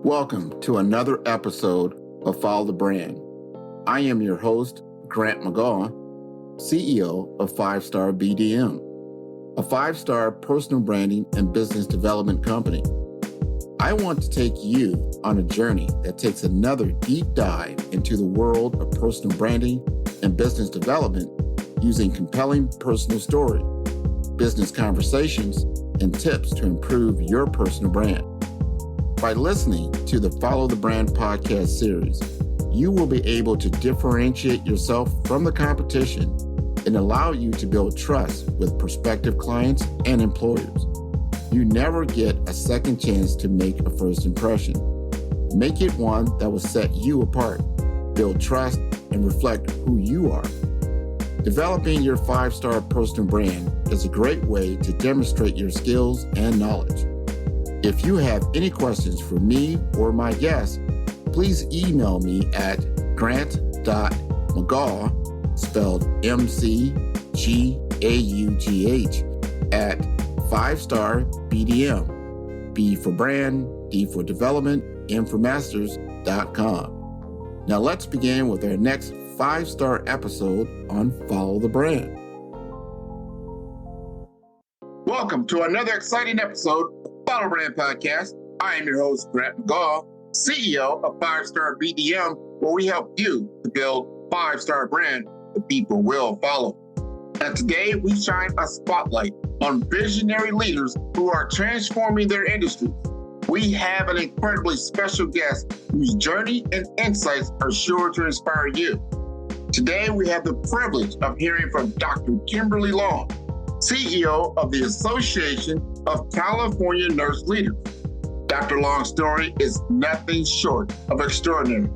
Welcome to another episode of Follow the Brand. I am your host, Grant McGaw, CEO of 5-Star BDM, a 5-star personal branding and business development company. I want to take you on a journey that takes another deep dive into the world of personal branding and business development using compelling personal story, business conversations, and tips to improve your personal brand. By listening to the Follow the Brand podcast series, you will be able to differentiate yourself from the competition and allow you to build trust with prospective clients and employers. You never get a second chance to make a first impression. Make it one that will set you apart, build trust, and reflect who you are. Developing your 5-star personal brand is a great way to demonstrate your skills and knowledge. If you have any questions for me or my guests, please email me at grant.mcgaugh, spelled M-C-G-A-U-G-H, at 5-star BDM, B for brand, D for development, M for masters.com. Now let's begin with our next 5-star episode on Follow the Brand. Welcome to another exciting episode of Follow Brand Podcast. I am your host, Grant McGaugh, CEO of 5-Star BDM, where we help you to build 5-star brand that people will follow. And today we shine a spotlight on visionary leaders who are transforming their industries. We have an incredibly special guest whose journey and insights are sure to inspire you. Today we have the privilege of hearing from Dr. Kimberly Long, CEO of the Association of California Nurse Leaders. Dr. Long's story is nothing short of extraordinary.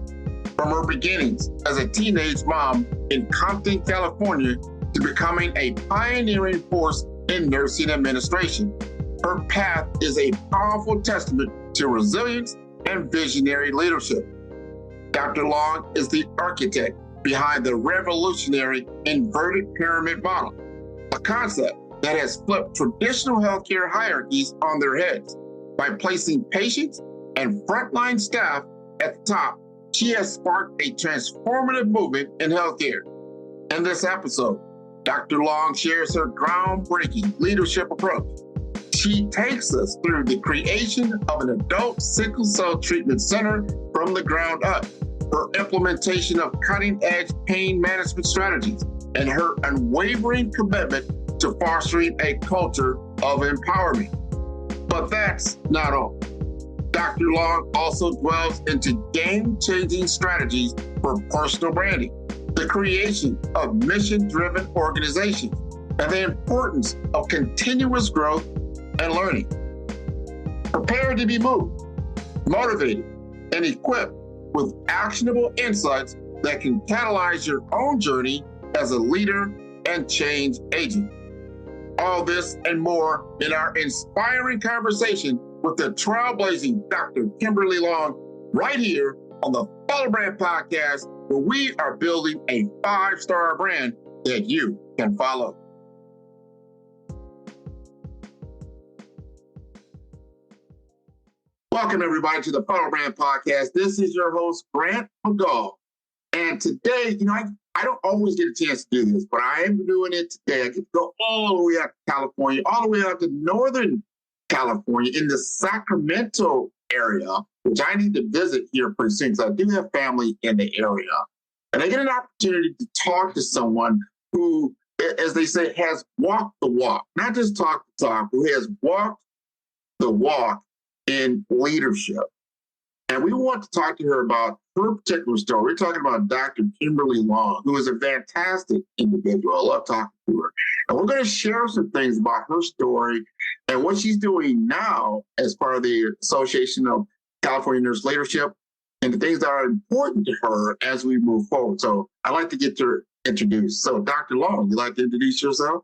From her beginnings as a teenage mom in Compton, California, to becoming a pioneering force in nursing administration, her path is a powerful testament to resilience and visionary leadership. Dr. Long is the architect behind the revolutionary inverted pyramid model, a concept that has flipped traditional healthcare hierarchies on their heads. By placing patients and frontline staff at the top, she has sparked a transformative movement in healthcare. In this episode, Dr. Long shares her groundbreaking leadership approach. She takes us through the creation of an adult sickle cell treatment center from the ground up, her implementation of cutting-edge pain management strategies, and her unwavering commitment to fostering a culture of empowerment. But that's not all. Dr. Long also dwells into game-changing strategies for personal branding, the creation of mission-driven organizations, and the importance of continuous growth and learning. Prepare to be moved, motivated, and equipped with actionable insights that can catalyze your own journey as a leader and change agent. All this and more in our inspiring conversation with the trailblazing Dr. Kimberly Long right here on the Follow Brand Podcast, where we are building a 5-star brand that you can follow. Welcome, everybody, to the Follow Brand Podcast. This is your host, Grant McGaugh. And today, I don't always get a chance to do this, but I am doing it today. I get to go all the way out to California, all the way out to Northern California in the Sacramento area, which I need to visit here pretty soon because I do have family in the area. And I get an opportunity to talk to someone who, as they say, has walked the walk, not just talk the talk, who has walked the walk in leadership. And we want to talk to her about her particular story. We're talking about Dr. Kimberly Long, who is a fantastic individual. I love talking to her. And we're going to share some things about her story and what she's doing now as part of the Association of California Nurse Leadership and the things that are important to her as we move forward. So I'd like to get her introduced. So Dr. Long, you'd like to introduce yourself?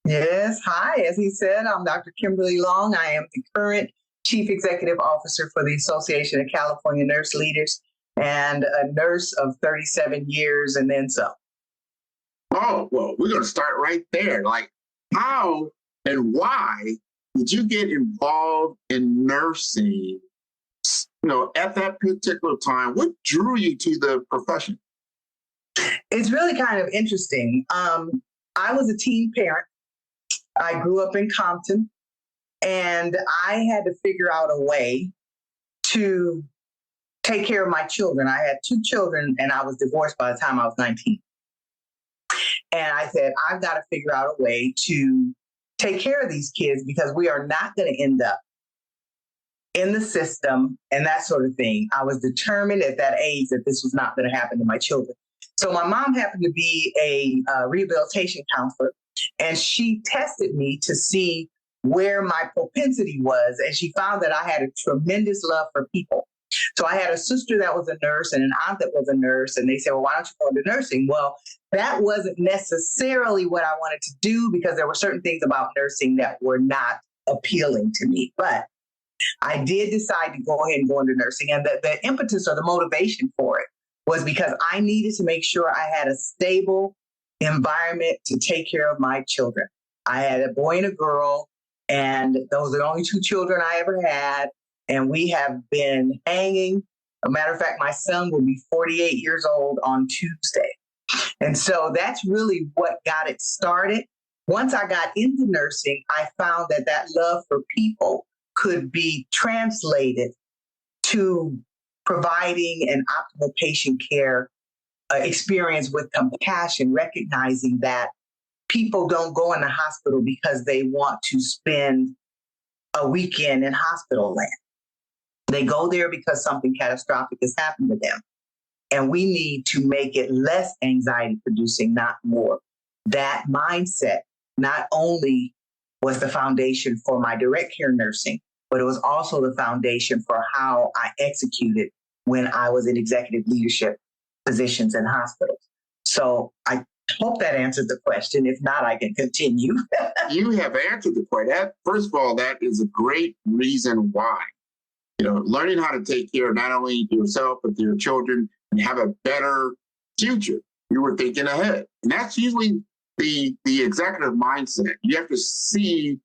Yes. Hi. As he said, I'm Dr. Kimberly Long. I am the current Chief Executive Officer for the Association of California Nurse Leaders and a nurse of 37 years and then some. Oh, well, we're going to start right there. Like, how and why did you get involved in nursing at that particular time, what drew you to the profession? It's really kind of interesting. I was a teen parent. I grew up in Compton, and I had to figure out a way to take care of my children. I had 2 children, and I was divorced by the time I was 19. And I said, I've got to figure out a way to take care of these kids because we are not going to end up in the system and that sort of thing. I was determined at that age that this was not going to happen to my children. So my mom happened to be a rehabilitation counselor, and she tested me to see where my propensity was. And she found that I had a tremendous love for people. So I had a sister that was a nurse and an aunt that was a nurse. And they said, well, why don't you go into nursing? Well, that wasn't necessarily what I wanted to do because there were certain things about nursing that were not appealing to me. But I did decide to go ahead and go into nursing. And the impetus or the motivation for it was because I needed to make sure I had a stable environment to take care of my children. I had a boy and a girl, and those are the only 2 children I ever had. And we have been hanging. As a matter of fact, my son will be 48 years old on Tuesday. And so that's really what got it started. Once I got into nursing, I found that that love for people could be translated to providing an optimal patient care experience with compassion, recognizing that people don't go in the hospital because they want to spend a weekend in hospital land. They go there because something catastrophic has happened to them. And we need to make it less anxiety producing, not more. That mindset not only was the foundation for my direct care nursing, but it was also the foundation for how I executed when I was in executive leadership positions in hospitals. So I hope that answered the question. If not, I can continue. You have answered the question. First of all, that is a great reason why. Learning how to take care of not only yourself, but your children and have a better future. You were thinking ahead. And that's usually the executive mindset. You have to see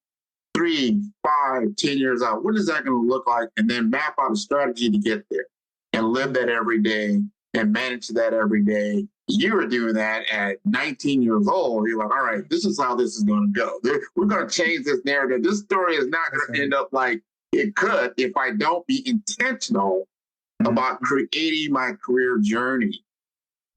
3, 5, 10 years out. What is that going to look like? And then map out a strategy to get there and live that every day and manage that every day. You were doing that at 19 years old. You're like, all right, this is how this is going to go. We're going to change this narrative. This story is not going to end up like it could if I don't be intentional about creating my career journey.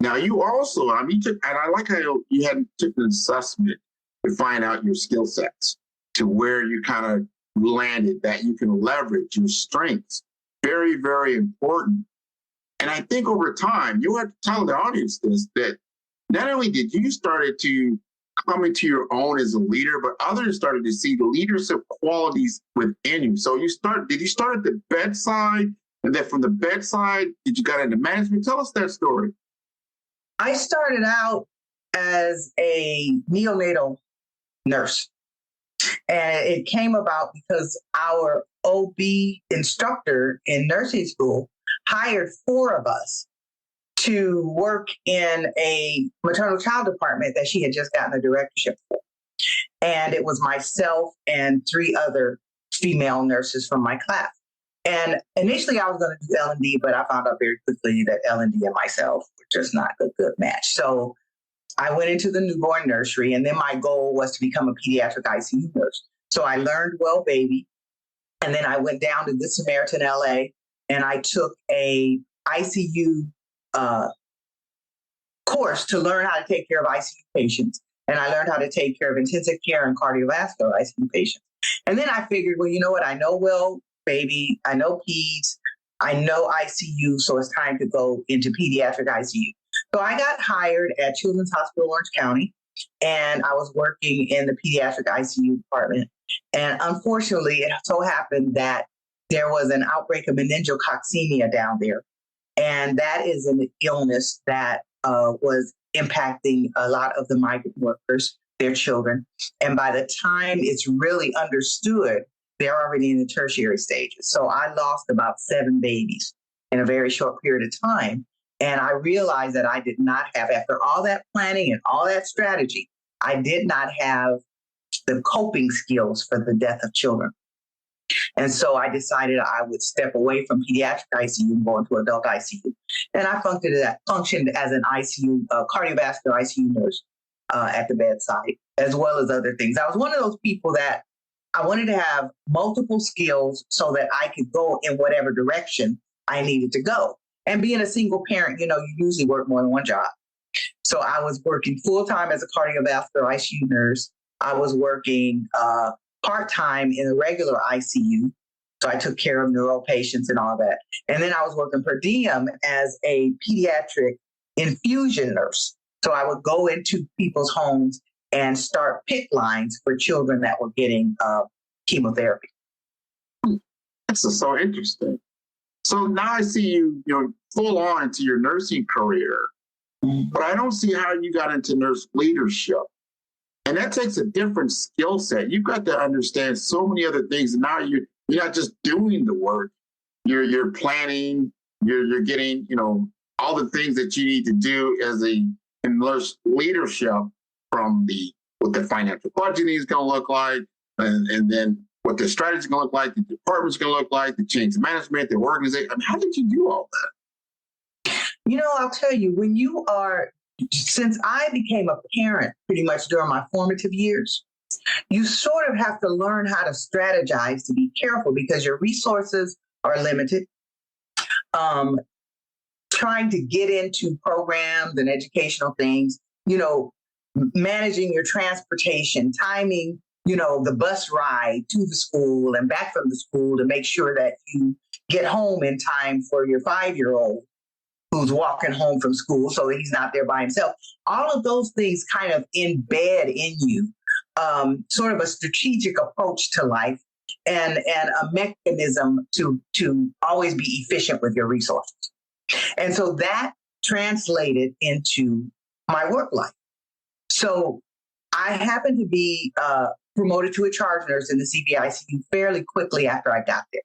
Now, you also, and I like how you had took an assessment to find out your skill sets to where you kind of landed that you can leverage your strengths. Very, very important. And I think over time, you have to tell the audience this, that not only did you started to come into your own as a leader, but others started to see the leadership qualities within you. So did you start at the bedside? And then from the bedside, did you got into management? Tell us that story. I started out as a neonatal nurse. And it came about because our OB instructor in nursing school hired 4 of us to work in a maternal child department that she had just gotten the directorship for. And it was myself and 3 other female nurses from my class. And initially I was going to do L&D, but I found out very quickly that L&D and myself were just not a good match. So I went into the newborn nursery, and then my goal was to become a pediatric ICU nurse. So I learned well baby, and then I went down to Good Samaritan LA, and I took a ICU course to learn how to take care of ICU patients. And I learned how to take care of intensive care and cardiovascular ICU patients. And then I figured, well, you know what? I know well baby, I know peds, I know ICU, so it's time to go into pediatric ICU. So I got hired at Children's Hospital Orange County, and I was working in the pediatric ICU department. And unfortunately, it so happened that there was an outbreak of meningococcemia down there. And that is an illness that was impacting a lot of the migrant workers, their children. And by the time it's really understood, they're already in the tertiary stages. So I lost about 7 babies in a very short period of time. And I realized that I did not have, after all that planning and all that strategy, I did not have the coping skills for the death of children. And so I decided I would step away from pediatric ICU and go into adult ICU. And I functioned as an ICU, cardiovascular ICU nurse at the bedside, as well as other things. I was one of those people that I wanted to have multiple skills so that I could go in whatever direction I needed to go. And being a single parent, you usually work more than one job. So I was working full-time as a cardiovascular ICU nurse. I was working part-time in a regular ICU. So I took care of neuro patients and all that. And then I was working per diem as a pediatric infusion nurse. So I would go into people's homes and start PICC lines for children that were getting chemotherapy. This is so interesting. So now I see you, full on into your nursing career, but I don't see how you got into nurse leadership. And that takes a different skill set. You've got to understand so many other things. And now you're not just doing the work, you're planning, you're getting, all the things that you need to do as in nurse leadership, from what the financial budgeting is going to look like, and then what the strategy is going to look like, the department's going to look like, the change management, the organization. I mean, how did you do all that? I'll tell you, since I became a parent pretty much during my formative years, you sort of have to learn how to strategize, to be careful, because your resources are limited. Trying to get into programs and educational things, managing your transportation, timing, the bus ride to the school and back from the school to make sure that you get home in time for your 5-year-old who's walking home from school so that he's not there by himself. All of those things kind of embed in you sort of a strategic approach to life and a mechanism to always be efficient with your resources. And so that translated into my work life. So I happened to be promoted to a charge nurse in the CVICU fairly quickly after I got there.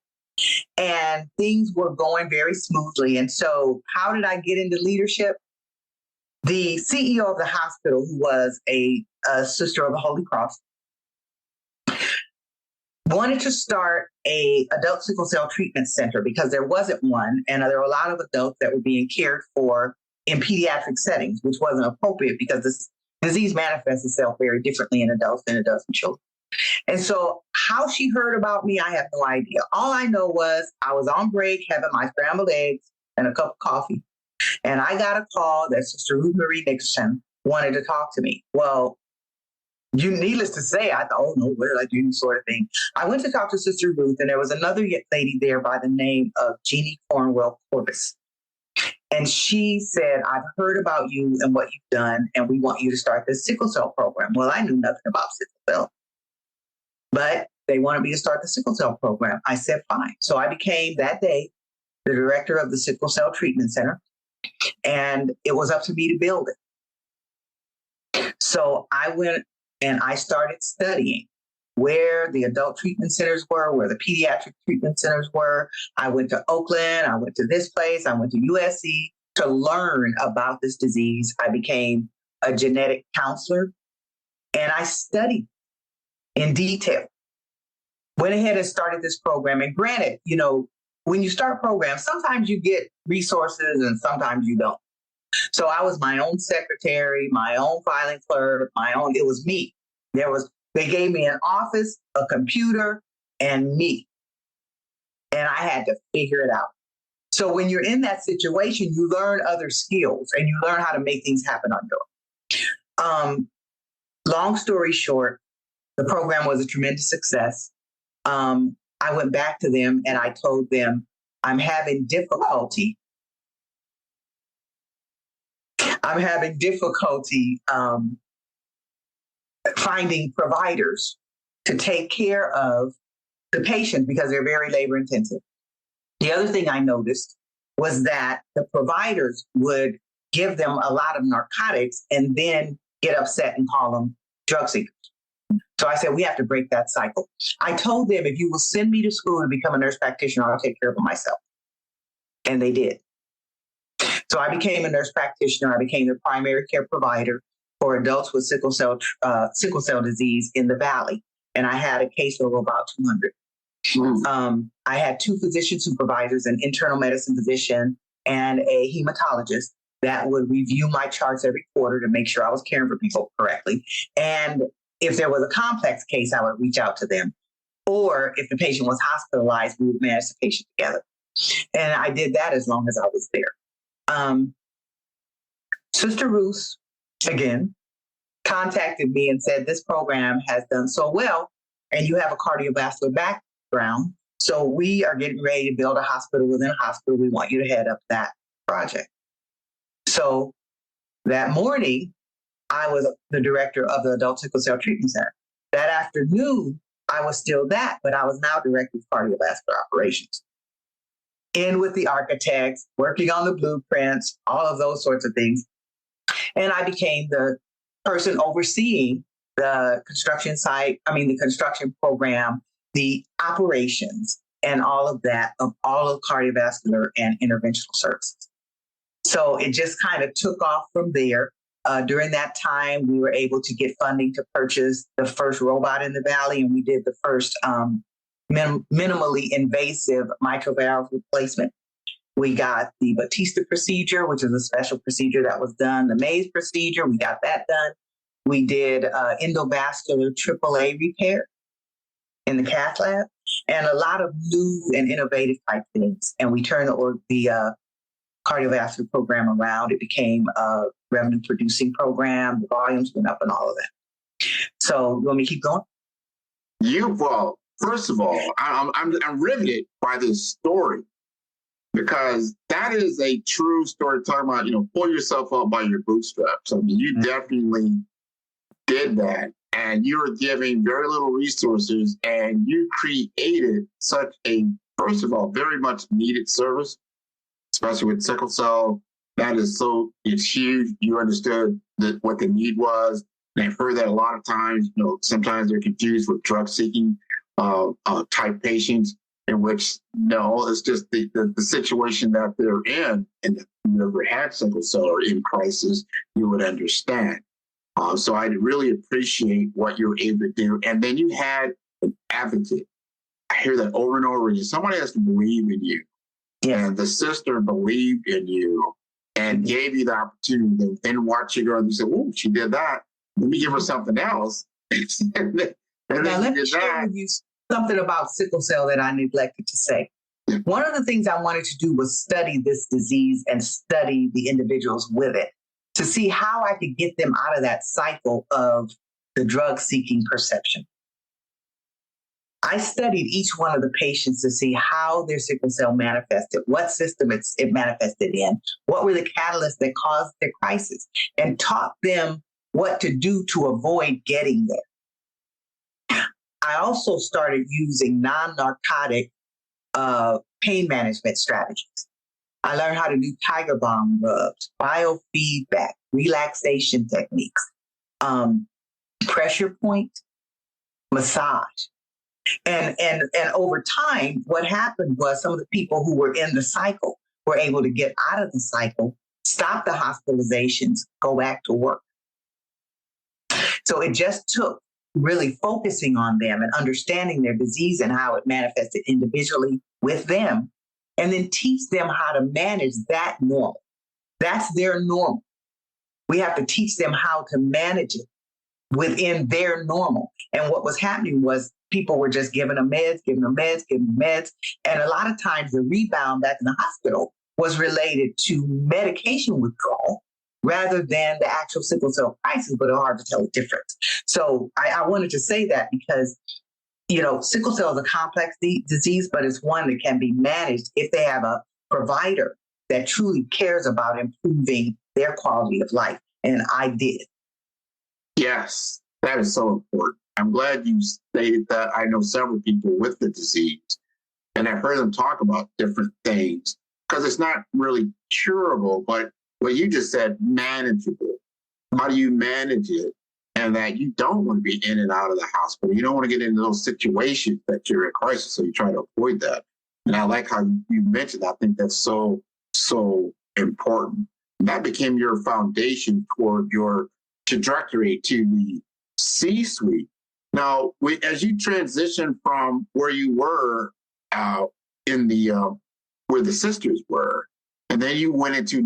And things were going very smoothly. And so how did I get into leadership? The CEO of the hospital, who was a sister of the Holy Cross, wanted to start a adult sickle cell treatment center because there wasn't one. And there were a lot of adults that were being cared for in pediatric settings, which wasn't appropriate because this disease manifests itself very differently in adults than it does in children. And so how she heard about me, I have no idea. All I know was I was on break having my scrambled eggs and a cup of coffee. And I got a call that Sister Ruth Marie Nixon wanted to talk to me. Well, needless to say, I thought, oh no, what did I do? Sort of thing. I went to talk to Sister Ruth, and there was another lady there by the name of Jeannie Cornwell Corbis. And she said, I've heard about you and what you've done, and we want you to start this sickle cell program. Well, I knew nothing about sickle cell, but they wanted me to start the sickle cell program. I said, fine. So I became that day the director of the Sickle Cell Treatment Center, and it was up to me to build it. So I went and I started studying where the adult treatment centers were, where the pediatric treatment centers were. I went to Oakland, I went to this place, I went to USC to learn about this disease. I became a genetic counselor, and I studied in detail. Went ahead and started this program. And granted, when you start programs, sometimes you get resources and sometimes you don't. So I was my own secretary, my own filing clerk, it was me. They gave me an office, a computer, and me. And I had to figure it out. So when you're in that situation, you learn other skills and you learn how to make things happen on your own. Long story short, the program was a tremendous success. I went back to them and I told them, I'm having difficulty finding providers to take care of the patients because they're very labor intensive. The other thing I noticed was that the providers would give them a lot of narcotics and then get upset and call them drug seekers. So I said, we have to break that cycle. I told them, if you will send me to school to become a nurse practitioner, I'll take care of it myself. And they did. So I became a nurse practitioner. I became the primary care provider for adults with sickle cell disease in the Valley. And I had a case of about 200. I had 2 physician supervisors, an internal medicine physician and a hematologist that would review my charts every quarter to make sure I was caring for people correctly. And if there was a complex case, I would reach out to them. Or if the patient was hospitalized, we would manage the patient together. And I did that as long as I was there. Sister Ruth, again, contacted me and said, this program has done so well, and you have a cardiovascular background. So we are getting ready to build a hospital within a hospital. We want you to head up that project. So that morning, I was the director of the Adult Sickle Cell Treatment Center. That afternoon, I was still that, but I was now director of cardiovascular operations. In with the architects, working on the blueprints, all of those sorts of things. And I became the person overseeing the construction program, the operations, and all of that of all of cardiovascular and interventional services. So it just kind of took off from there. During that time, we were able to get funding to purchase the first robot in the Valley, and we did the first minimally invasive mitral valve replacement. We got the Batista procedure, which is a special procedure that was done. The Mays procedure, we got that done. We did endovascular AAA repair in the cath lab, and a lot of new and innovative type things. And we turned the cardiovascular program around. It became a revenue producing program. The volumes went up and all of that. So you want me to keep going? Well, first of all, I'm riveted by this story, because that is a true story talking about, pull yourself up by your bootstraps. I mean, you definitely did that, and you were giving very little resources, and you created such a, first of all, very much needed service, especially with sickle cell. It's huge. You understood what the need was. And I've heard that a lot of times, sometimes they're confused with drug seeking type patients, in which, no, it's just the situation that they're in. And if you ever had sickle cell or in crisis, you would understand. So I really appreciate what you were able to do. And then you had an advocate. I hear that over and over again. Somebody has to believe in you. Yeah. And the sister believed in you and gave you the opportunity to then watch you go and you said, oh, she did that. Let me give her something else. and now let me share with you something about sickle cell that I neglected to say. One of the things I wanted to do was study this disease and study the individuals with it to see how I could get them out of that cycle of the drug-seeking perception. I studied each one of the patients to see how their sickle cell manifested, what system it manifested in, what were the catalysts that caused their crisis, and taught them what to do to avoid getting there. I also started using non-narcotic pain management strategies. I learned how to do tiger balm rubs, biofeedback, relaxation techniques, pressure point, massage. And over time, what happened was some of the people who were in the cycle were able to get out of the cycle, stop the hospitalizations, go back to work. So it just took really focusing on them and understanding their disease and how it manifested individually with them, and then teach them how to manage that normal. That's their normal. We have to teach them how to manage it within their normal. And what was happening was people were just giving them meds. And a lot of times the rebound back in the hospital was related to medication withdrawal rather than the actual sickle cell crisis, but it's hard to tell the difference. So I wanted to say that because, sickle cell is a complex disease, but it's one that can be managed if they have a provider that truly cares about improving their quality of life. And I did. Yes, that is so important. I'm glad you stated that. I know several people with the disease, and I've heard them talk about different things because it's not really curable, but what you just said, manageable. How do you manage it? And that you don't want to be in and out of the hospital. You don't want to get into those situations that you're in crisis, so you try to avoid that. And I like how you mentioned that. I think that's so, so important. And that became your foundation toward your trajectory to the C-suite, Now, as you transition from where you were in the where the sisters were, and then you went into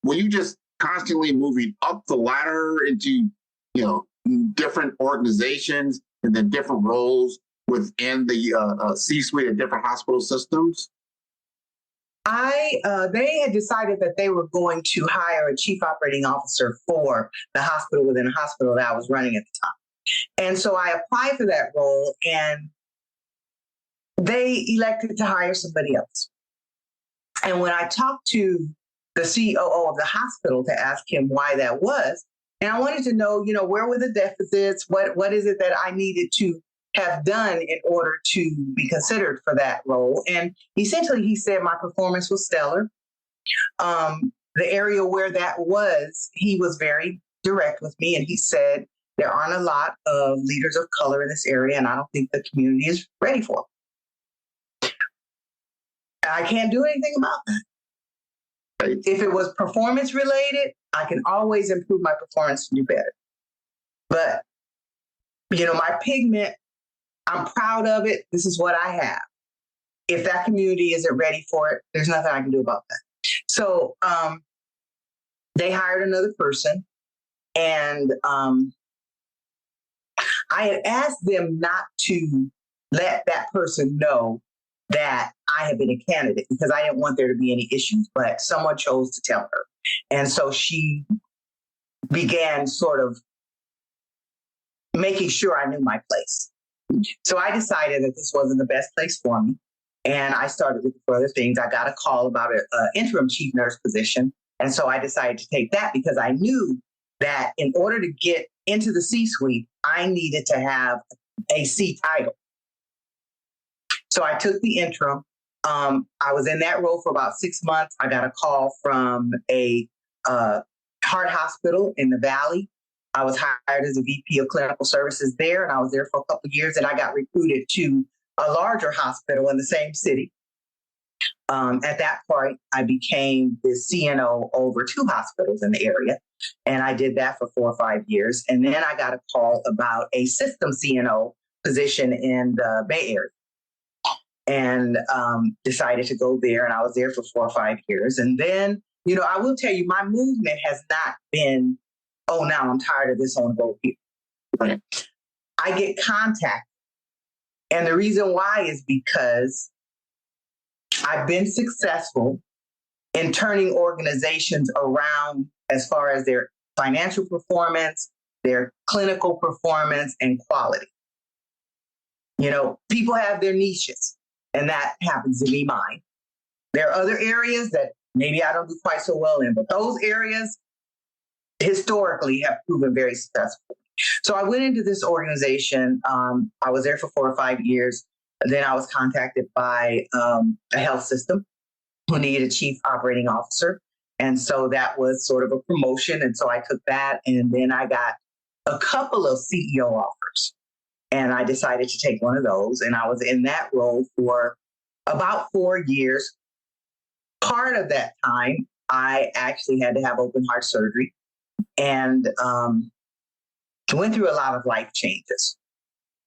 were you just constantly moving up the ladder into, different organizations and then different roles within the C-suite of different hospital systems? They had decided that they were going to hire a chief operating officer for the hospital within a hospital that I was running at the time. And so I applied for that role, and they elected to hire somebody else. And when I talked to the COO of the hospital to ask him why that was, and I wanted to know, where were the deficits? What is it that I needed to have done in order to be considered for that role? And essentially, he said my performance was stellar. The area where that was, he was very direct with me, and he said, there aren't a lot of leaders of color in this area, and I don't think the community is ready for it. I can't do anything about that. If it was performance related, I can always improve my performance to do better. But, my pigment, I'm proud of it. This is what I have. If that community isn't ready for it, there's nothing I can do about that. So they hired another person, and I had asked them not to let that person know that I had been a candidate because I didn't want there to be any issues, but someone chose to tell her. And so she began sort of making sure I knew my place. So I decided that this wasn't the best place for me. And I started looking for other things. I got a call about an interim chief nurse position. And so I decided to take that because I knew that in order to get into the C-suite, I needed to have a C title. So I took the interim. I was in that role for about 6 months. I got a call from a heart hospital in the Valley. I was hired as a VP of clinical services there, and I was there for a couple of years, and I got recruited to a larger hospital in the same city. At that point, I became the CNO over 2 hospitals in the area, and I did that for 4 or 5 years. And then I got a call about a system CNO position in the Bay Area, and decided to go there. And I was there for 4 or 5 years. And then, I will tell you, my movement has not been, oh, now I'm tired of this, I want to go here. Right. I get contacted. And the reason why is because I've been successful in turning organizations around as far as their financial performance, their clinical performance, and quality. People have their niches, and that happens to be mine. There are other areas that maybe I don't do quite so well in, but those areas historically have proven very successful. So I went into this organization. I was there for 4 or 5 years. Then I was contacted by a health system who needed a chief operating officer. And so that was sort of a promotion. And so I took that. And then I got a couple of CEO offers. And I decided to take one of those. And I was in that role for about 4 years. Part of that time, I actually had to have open heart surgery and went through a lot of life changes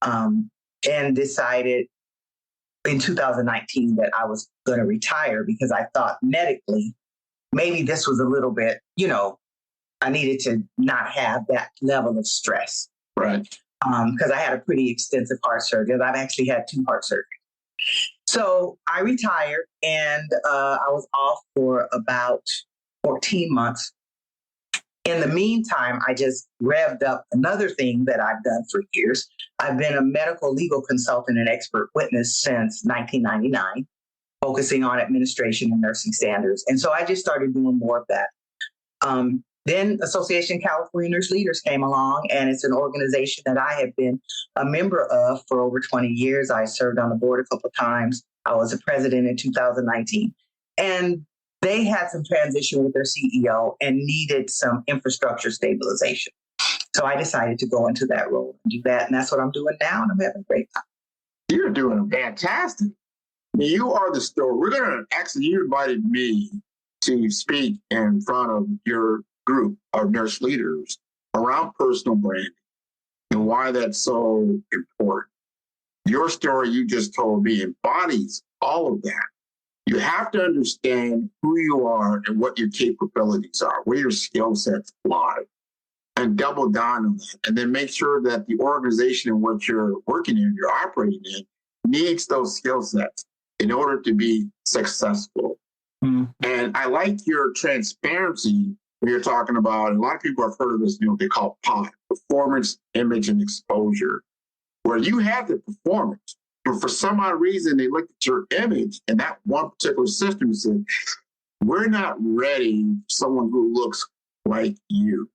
and decided in 2019 that I was going to retire because I thought medically, maybe this was a little bit, I needed to not have that level of stress. Right. Because I had a pretty extensive heart surgery. I've actually had 2 heart surgeries. So I retired, and I was off for about 14 months. In the meantime, I just revved up another thing that I've done for years. I've been a medical legal consultant and expert witness since 1999, focusing on administration and nursing standards. And so I just started doing more of that. Then Association California Nurse Leaders came along, and it's an organization that I have been a member of for over 20 years. I served on the board a couple of times. I was a president in 2019. And they had some transition with their CEO and needed some infrastructure stabilization. So I decided to go into that role and do that. And that's what I'm doing now. And I'm having a great time. You're doing fantastic. You are the story. You invited me to speak in front of your group of nurse leaders around personal branding. And and why that's so important. Your story you just told me embodies all of that. You have to understand who you are and what your capabilities are, where your skill sets lie, and double down on that. And then make sure that the organization in which you're working in, you're operating in, needs those skill sets in order to be successful. And I like your transparency when you're talking about, and a lot of people have heard of this, they call POD, performance, image, and exposure, where you have the performance, but for some odd reason, they looked at your image and that one particular system and said, we're not ready for someone who looks like you,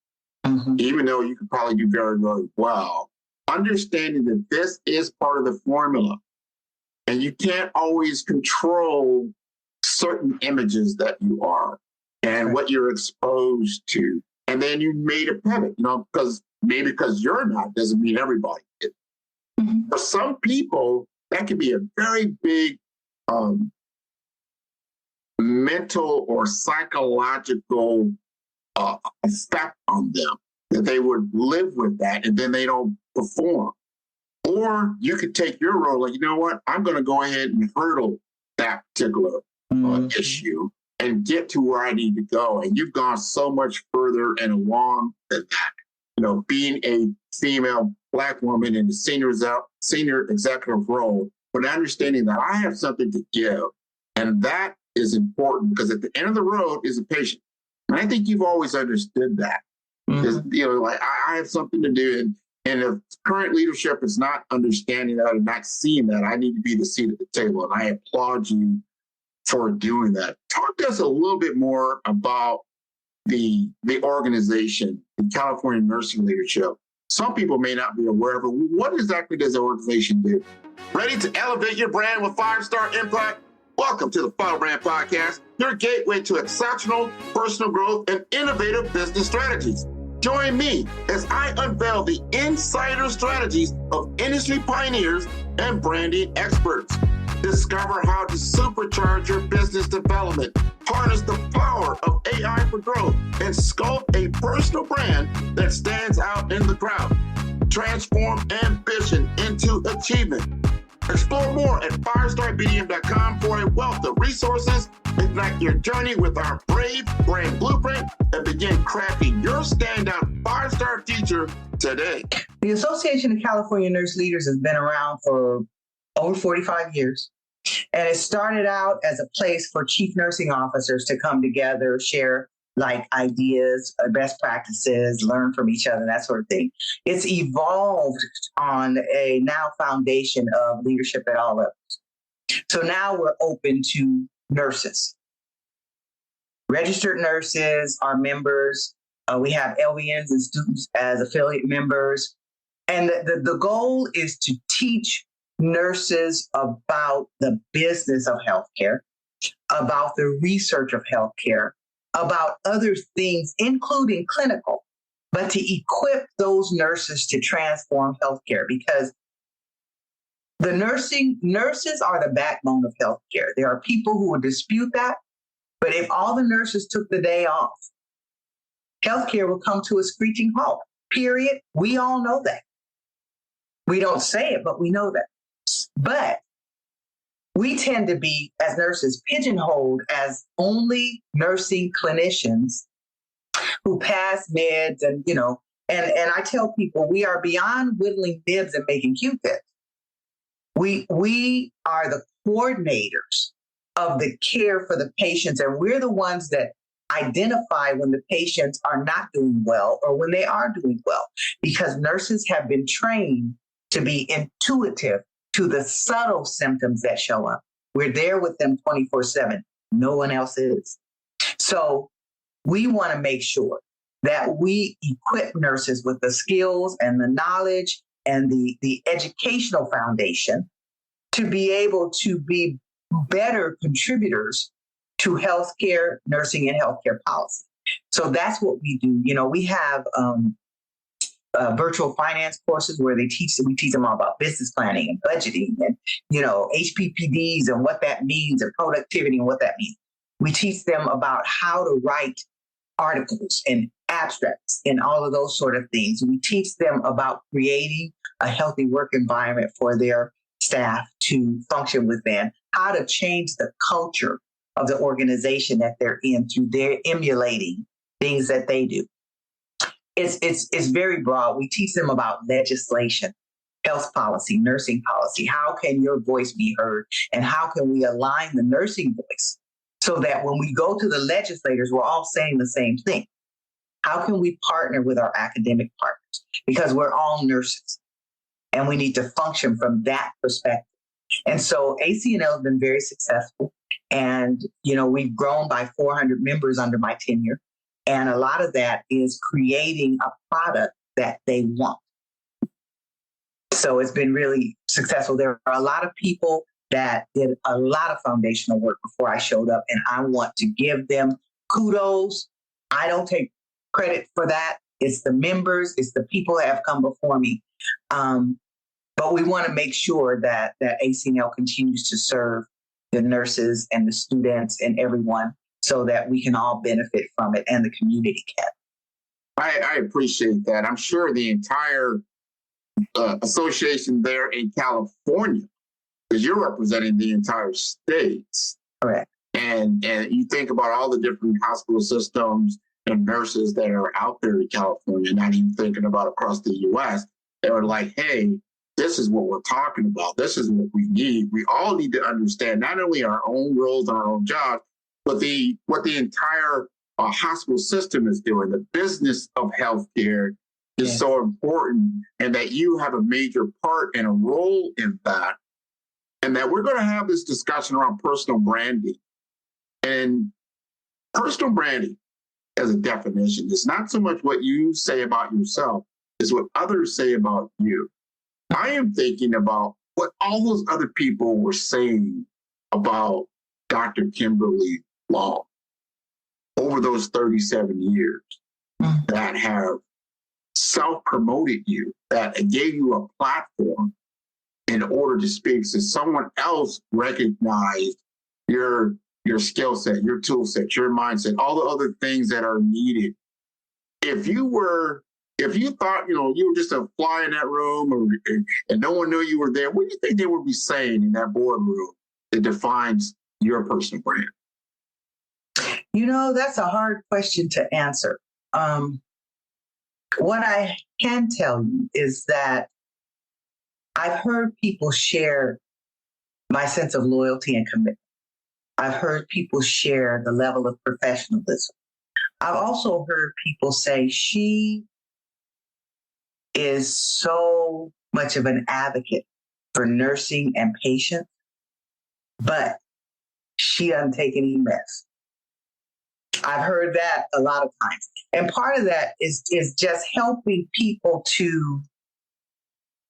even though you could probably do very, very well. Understanding that this is part of the formula, and you can't always control certain images that you are and what you're exposed to. And then you made a pivot, because maybe because you're not doesn't mean everybody is. For some people, that can be a very big mental or psychological effect on them, that they would live with that and then they don't perform. Or you could take your role, like, you know what, I'm going to go ahead and hurdle that particular issue and get to where I need to go. And you've gone so much further and along than that. Being a female Black woman in the senior executive role, but understanding that I have something to give. And that is important because at the end of the road is a patient. And I think you've always understood that. Like I have something to do. And if current leadership is not understanding that and not seeing that, I need to be the seat at the table. And I applaud you for doing that. Talk to us a little bit more about the organization, the California Nursing Leadership. Some people may not be aware of it. What exactly does the organization do? Ready to elevate your brand with 5-star impact? Welcome to the Funnel Brand Podcast, your gateway to exceptional personal growth and innovative business strategies. Join me as I unveil the insider strategies of industry pioneers and branding experts. Discover how to supercharge your business development, harness the power of AI for growth, and sculpt a personal brand that stands out in the crowd. Transform ambition into achievement. Explore more at firestarbdm.com for a wealth of resources. Ignite your journey with our Brave Brand Blueprint and begin crafting your standout 5-star future today. The Association of California Nurse Leaders has been around for over 45 years. And it started out as a place for chief nursing officers to come together, share ideas, best practices, learn from each other, that sort of thing. It's evolved on a now foundation of leadership at all levels. So now we're open to nurses. Registered nurses are members. We have LVNs and students as affiliate members. And the goal is to teach nurses about the business of healthcare, about the research of healthcare, about other things, including clinical, but to equip those nurses to transform healthcare, because the nurses are the backbone of healthcare. There are people who would dispute that, but if all the nurses took the day off, healthcare will come to a screeching halt, period. We all know that. We don't say it, but we know that. But we tend to be, as nurses, pigeonholed as only nursing clinicians who pass meds and I tell people we are beyond whittling nibs and making Q-tips. We are the coordinators of the care for the patients, and we're the ones that identify when the patients are not doing well or when they are doing well, because nurses have been trained to be intuitive to the subtle symptoms that show up. We're there with them 24/7. No one else is. So we want to make sure that we equip nurses with the skills and the knowledge and the educational foundation to be able to be better contributors to healthcare, nursing, and healthcare policy. So that's what we do. We have virtual finance courses where we teach them all about business planning and budgeting and, HPPDs and what that means and productivity and what that means. We teach them about how to write articles and abstracts and all of those sort of things. We teach them about creating a healthy work environment for their staff to function within, how to change the culture of the organization that they're in through their emulating things that they do. It's very broad. We teach them about legislation, health policy, nursing policy. How can your voice be heard? And how can we align the nursing voice so that when we go to the legislators, we're all saying the same thing? How can we partner with our academic partners? Because we're all nurses and we need to function from that perspective. And so ACNL has been very successful. And, we've grown by 400 members under my tenure. And a lot of that is creating a product that they want. So it's been really successful. There are a lot of people that did a lot of foundational work before I showed up, and I want to give them kudos. I don't take credit for that. It's the members, it's the people that have come before me. But we want to make sure that ACNL continues to serve the nurses and the students and everyone so that we can all benefit from it and the community can. I appreciate that. I'm sure the entire association there in California, because you're representing the entire states. Correct. And you think about all the different hospital systems and nurses that are out there in California, not even thinking about across the U.S. They were like, hey, this is what we're talking about. This is what we need. We all need to understand not only our own roles and our own jobs, but what the entire hospital system is doing. The business of healthcare is so important, and that you have a major part and a role in that. And that we're going to have this discussion around personal branding. And personal branding, as a definition, is not so much what you say about yourself, it's what others say about you. I am thinking about what all those other people were saying about Dr. Kimberly Long over those 37 years that have self-promoted you, that gave you a platform in order to speak, so someone else recognized your skill set, your tool set, your mindset, all the other things that are needed. If you thought, you were just a fly in that room and no one knew you were there, what do you think they would be saying in that boardroom that defines your personal brand? That's a hard question to answer. What I can tell you is that I've heard people share my sense of loyalty and commitment. I've heard people share the level of professionalism. I've also heard people say she is so much of an advocate for nursing and patients, but she doesn't take any mess. I've heard that a lot of times. And part of that is just helping people to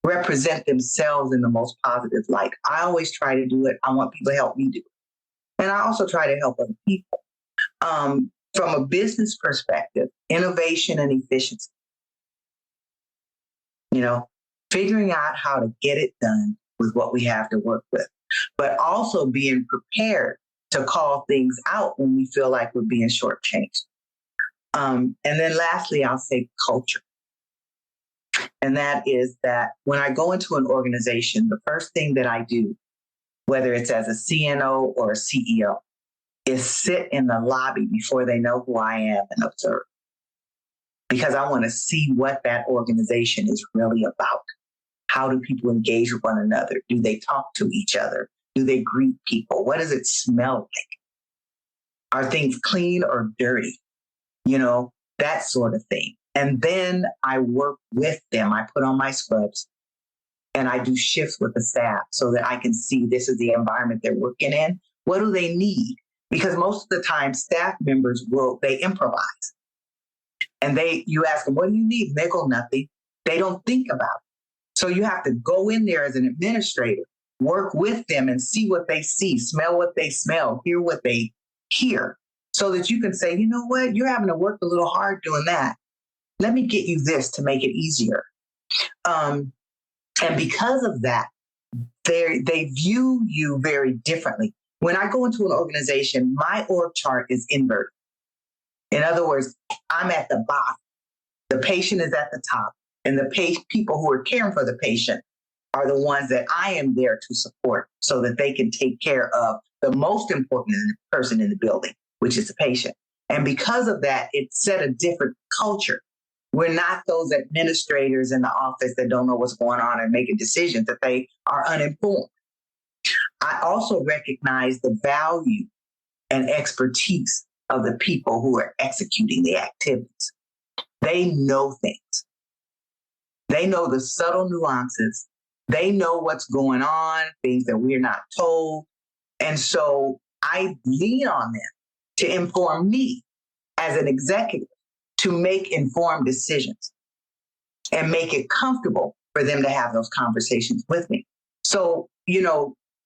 represent themselves in the most positive light. I always try to do it. I want people to help me do it. And I also try to help other people. From a business perspective, innovation and efficiency. Figuring out how to get it done with what we have to work with, but also being prepared to call things out when we feel like we're being shortchanged. And then lastly, I'll say culture. And that is that when I go into an organization, the first thing that I do, whether it's as a CNO or a CEO, is sit in the lobby before they know who I am and observe. Because I want to see what that organization is really about. How do people engage with one another? Do they talk to each other? Do they greet people? What does it smell like? Are things clean or dirty? That sort of thing. And then I work with them. I put on my scrubs and I do shifts with the staff so that I can see this is the environment they're working in. What do they need? Because most of the time staff members they improvise. And you ask them, what do you need? And they go, nothing. They don't think about it. So you have to go in there as an administrator, work with them and see what they see, smell what they smell, hear what they hear, so that you can say, you know what, you're having to work a little hard doing that. Let me get you this to make it easier. And because of that, they view you very differently. When I go into an organization, my org chart is inverted. In other words, I'm at the bottom. The patient is at the top, and the people who are caring for the patient are the ones that I am there to support so that they can take care of the most important person in the building, which is the patient. And because of that, it set a different culture. We're not those administrators in the office that don't know what's going on and making decisions, that they are uninformed. I also recognize the value and expertise of the people who are executing the activities. They know things. They know the subtle nuances. They know what's going on, things that we're not told. And so I lean on them to inform me as an executive to make informed decisions and make it comfortable for them to have those conversations with me. So,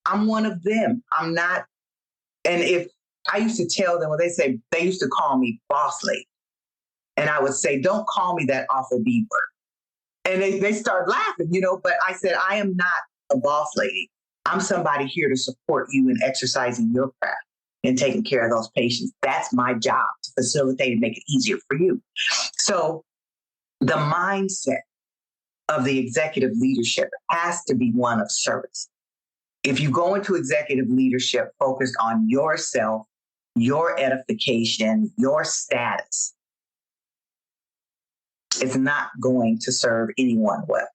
I'm one of them. I'm not, and if I used to tell them, they used to call me boss lady. And I would say, don't call me that awful B word. And they start laughing, but I said, I am not a boss lady. I'm somebody here to support you in exercising your craft and taking care of those patients. That's my job, to facilitate and make it easier for you. So the mindset of the executive leadership has to be one of service. If you go into executive leadership focused on yourself, your edification, your status, it's not going to serve anyone well.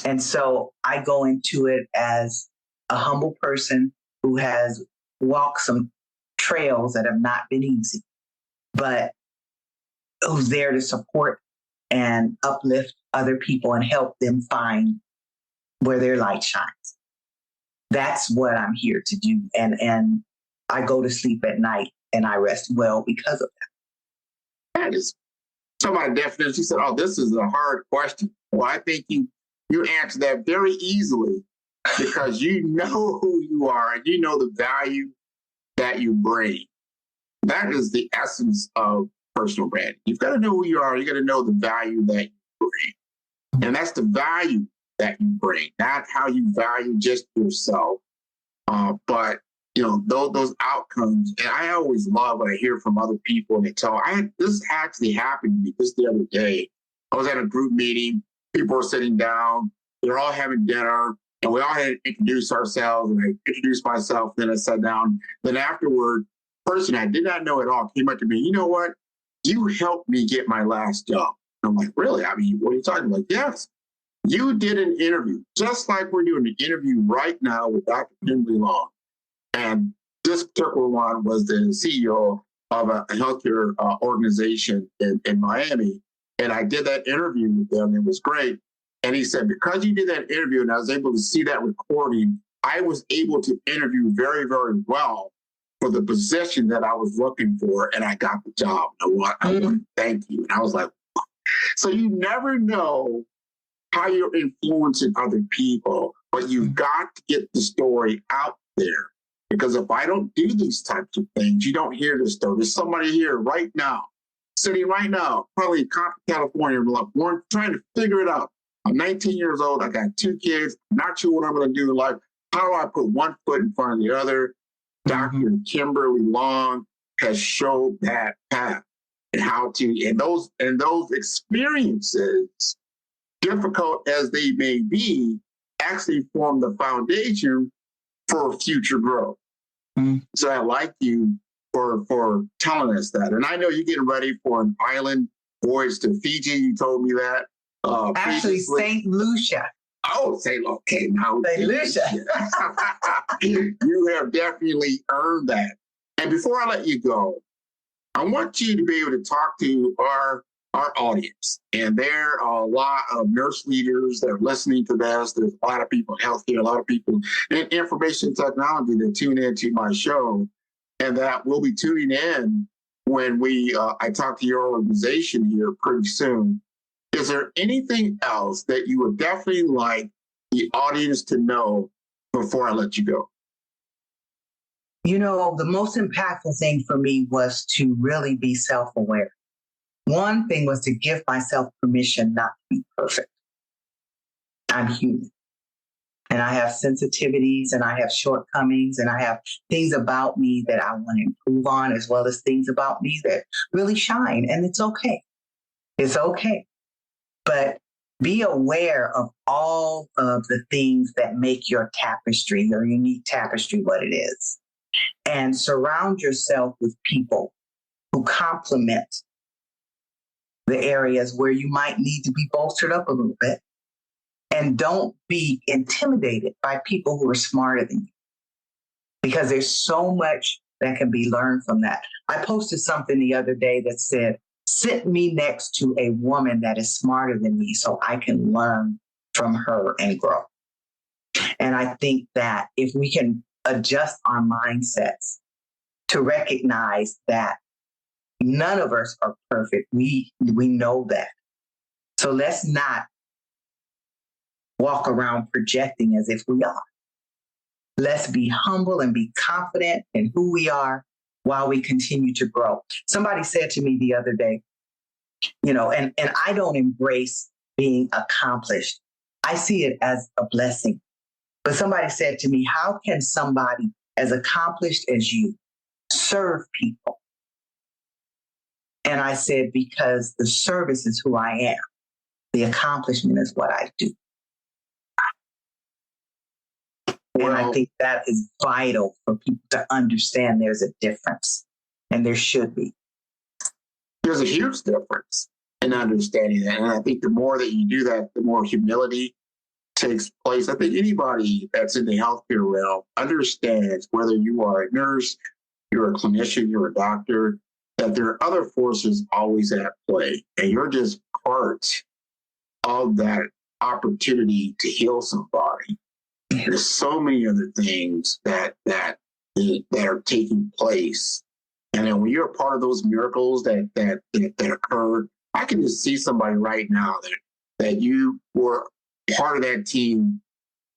And so I go into it as a humble person who has walked some trails that have not been easy, but who's there to support and uplift other people and help them find where their light shines. That's what I'm here to do. And I go to sleep at night and I rest well because of that. That is somebody definition. She said, "Oh, this is a hard question." Well, I think you answered that very easily because you know who you are and you know the value that you bring. That is the essence of personal branding. You've got to know who you are. You got to know the value that you bring. And that's the value that you bring, not how you value just yourself, but those outcomes. And I always love what I hear from other people, and they tell this actually happened to me just the other day. I was at a group meeting, people were sitting down, they're all having dinner, and we all had to introduce ourselves, and I introduced myself, then I sat down. Then afterward, person I did not know at all came up to me, "You know what? You helped me get my last job." And I'm like, "Really? I mean, what are you talking about?" Like, "Yes. You did an interview, just like we're doing an interview right now with Dr. Kimberly Long." And this particular one was the CEO of a healthcare organization in Miami. And I did that interview with them. It was great. And he said, because you did that interview and I was able to see that recording, I was able to interview very, very well for the position that I was looking for. And I got the job. I want to thank you. And I was like, wow. So you never know how you're influencing other people, but you've got to get the story out there. Because if I don't do these types of things, you don't hear this story. There's somebody here right now, sitting right now, probably in Compton, California, we're trying to figure it out. I'm 19 years old. I got 2 kids. I'm not sure what I'm going to do in life. How do I put one foot in front of the other? Dr. Kimberly Long has showed that path and how to, and those experiences, difficult as they may be, actually form the foundation for future growth. So I like you for telling us that. And I know you're getting ready for an island voyage to Fiji. You told me that. Actually, St. Lucia. Oh, okay, now. St. Lucia. You have definitely earned that. And before I let you go, I want you to be able to talk to our audience. And there are a lot of nurse leaders that are listening to this. There's a lot of people in healthcare, a lot of people in information technology that tune into my show, and that will be tuning in when I talk to your organization here pretty soon. Is there anything else that you would definitely like the audience to know before I let you go? The most impactful thing for me was to really be self-aware. One thing was to give myself permission not to be perfect. I'm human. And I have sensitivities and I have shortcomings and I have things about me that I want to improve on, as well as things about me that really shine. And it's okay. It's okay. But be aware of all of the things that make your tapestry, your unique tapestry, what it is. And surround yourself with people who complement the areas where you might need to be bolstered up a little bit. And don't be intimidated by people who are smarter than you, because there's so much that can be learned from that. I posted something the other day that said, sit me next to a woman that is smarter than me so I can learn from her and grow. And I think that if we can adjust our mindsets to recognize that none of us are perfect, we know that. So let's not walk around projecting as if we are. Let's be humble and be confident in who we are while we continue to grow. Somebody said to me the other day, and I don't embrace being accomplished. I see it as a blessing. But somebody said to me, how can somebody as accomplished as you serve people? And I said, because the service is who I am. The accomplishment is what I do. And I think that is vital for people to understand there's a difference, and there should be. There's a huge difference in understanding that. And I think the more that you do that, the more humility takes place. I think anybody that's in the healthcare realm understands, whether you are a nurse, you're a clinician, you're a doctor, that there are other forces always at play. And you're just part of that opportunity to heal somebody. There's so many other things that are taking place, and then when you're a part of those miracles that occur, I can just see somebody right now that you were part of that team,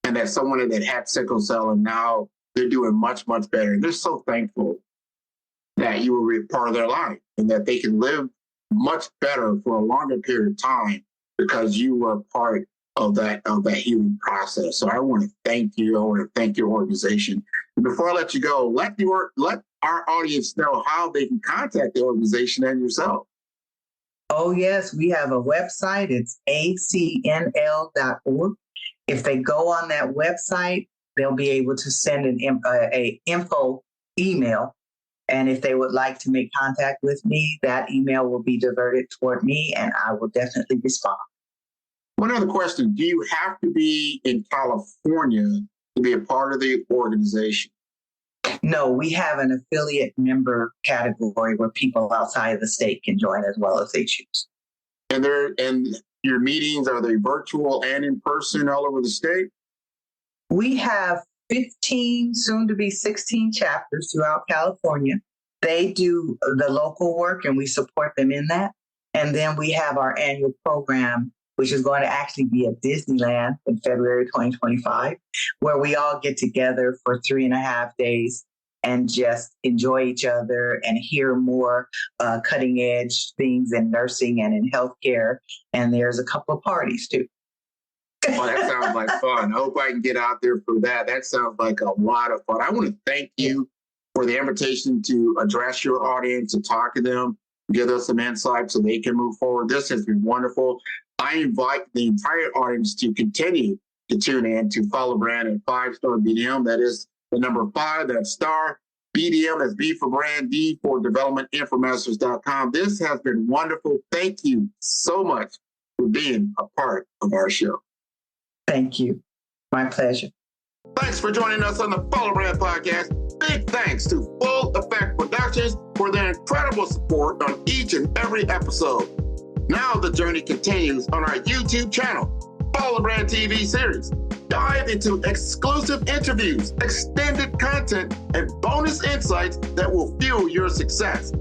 and that someone that had sickle cell, and now they're doing much, much better. And they're so thankful that you were a part of their life, and that they can live much better for a longer period of time because you were part of that healing process. So I want to thank you. I want to thank your organization. And before I let you go, let our audience know how they can contact the organization and yourself. Oh, yes. We have a website. It's acnl.org. If they go on that website, they'll be able to send an info email. And if they would like to make contact with me, that email will be diverted toward me, and I will definitely respond. One other question. Do you have to be in California to be a part of the organization? No, we have an affiliate member category where people outside of the state can join as well if they choose. And your meetings, are they virtual and in person all over the state? We have 15, soon to be 16 chapters throughout California. They do the local work and we support them in that. And then we have our annual program, which is going to actually be at Disneyland in February 2025, where we all get together for 3.5 days and just enjoy each other and hear more cutting edge things in nursing and in healthcare. And there's a couple of parties too. Oh, that sounds like fun. I hope I can get out there for that. That sounds like a lot of fun. I want to thank you for the invitation to address your audience and talk to them, give us some insight so they can move forward. This has been wonderful. I invite the entire audience to continue to tune in to follow Brand at 5-Star BDM. That is the number 5, that's star. BDM, that's B for brand, D for development, infomasters.com. This has been wonderful. Thank you so much for being a part of our show. Thank you. My pleasure. Thanks for joining us on the Follow Brand Podcast. Big thanks to Full Effect Productions for their incredible support on each and every episode. Now the journey continues on our YouTube channel, Follow Brand TV series. Dive into exclusive interviews, extended content, and bonus insights that will fuel your success.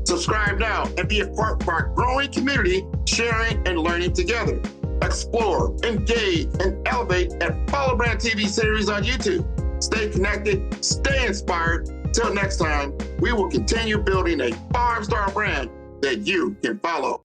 Subscribe now and be a part of our growing community, sharing and learning together. Explore, engage, and elevate at Follow Brand TV series on YouTube. Stay connected, stay inspired. Till next time, we will continue building a 5-star brand that you can follow.